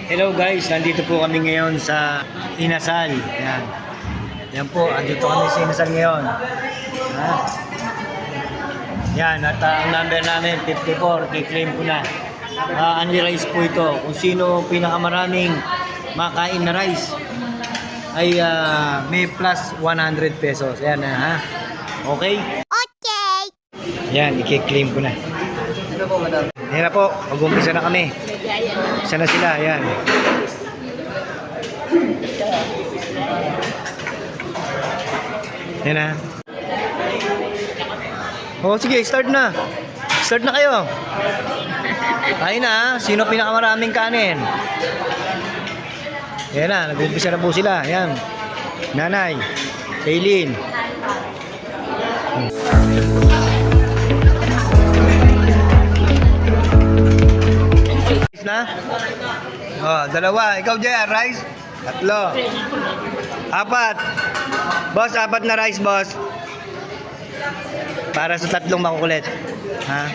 Hello guys, nandito po kami ngayon sa Inasal. Yan. Yan po, andito kami sa Inasal ngayon. Ha? Yan, at ang number namin 54, kiklaim ko na. Only rice po ito. Kung sino pinakamaraming makain na rice ay may plus 100 pesos. Yan na, ha? Okay? Okay! Yan, i-claim ko na. Ano po, madam? Yan na po, mag-umpisa na kami. Isa na sila, yan. Yan na. Oh, sige, start na. Start na kayo. Kain na, sino pinakamaraming kanin? Yan na, nag-umpisa na po sila. Yan. Nanay, Kaylin. Na? Oh, dalawa. Ikaw, Jaya, rice? Tatlo. Apat. Boss, apat na rice, boss. Para sa tatlong makukulit. Ha?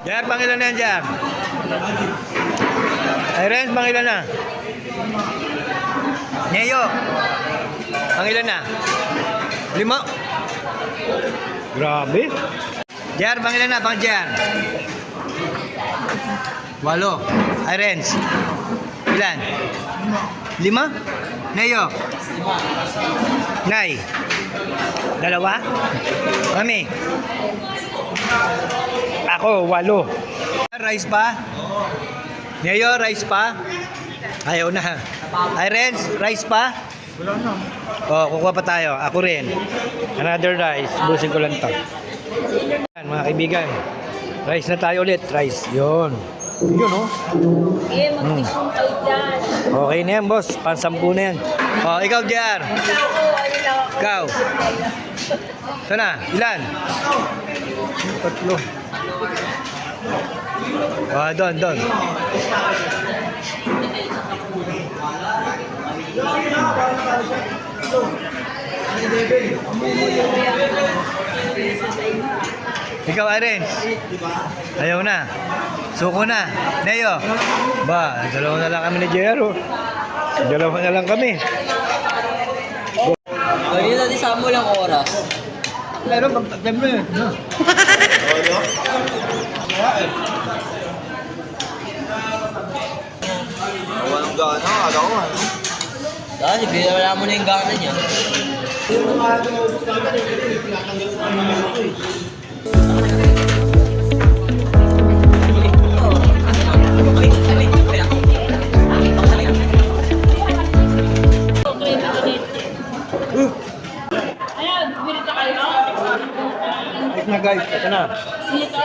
Jaya, pangilan na yan, Jaya? Ay, Renz, pangilan na? Neyo, pangilan na? 5. Grabe. Jar, pangilan na, pang Jar? 8. Ay, Renz. Ilan? 5? Neyo? Nay? 2? Mami? Ako, 8. Rice pa? Neyo, rice pa? Ayaw na. Ay, Renz, rice pa? Wala na. Oh, kukuha pa tayo. Ako rin. Another rice. Busin ko lang to. Yan, mga kaibigan. Rice na tayo ulit. Rice. Yun. Yun, oh. Eh, mag-tisong kayo dyan. Okay na yan, boss. Pansampu na yan. Oh, ikaw, JR. Ikaw. Sana? Ilan? 3. Oh, doon. Ikaw, Irene. Ayaw na. Suko na. Neo. Ba, dalawa na lang kami ni Jero. Dalawa na lang kami. Pwede natin sa mo lang oras. Pero pag-time mo yun. No? Walang gana, akala ko ano. Dahil, wala mo na yung gana niya. Ayan, bibili ka kayo? Ito na guys, ito na. Sito?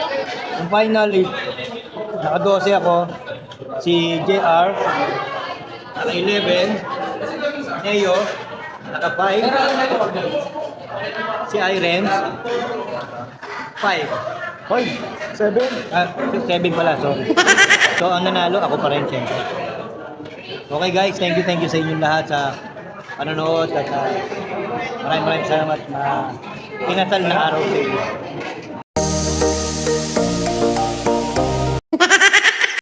Ang final is, naka-12 ako. Si JR, naka-11. Neo, naka-5. Si Irene, 5. Hoy, 7? 7 pala, sorry. So, ang nanalo, ako pa rin, siyempre. Okay guys, thank you sa inyong lahat sa panonood at maraming salamat na kinasal na araw sa inyo.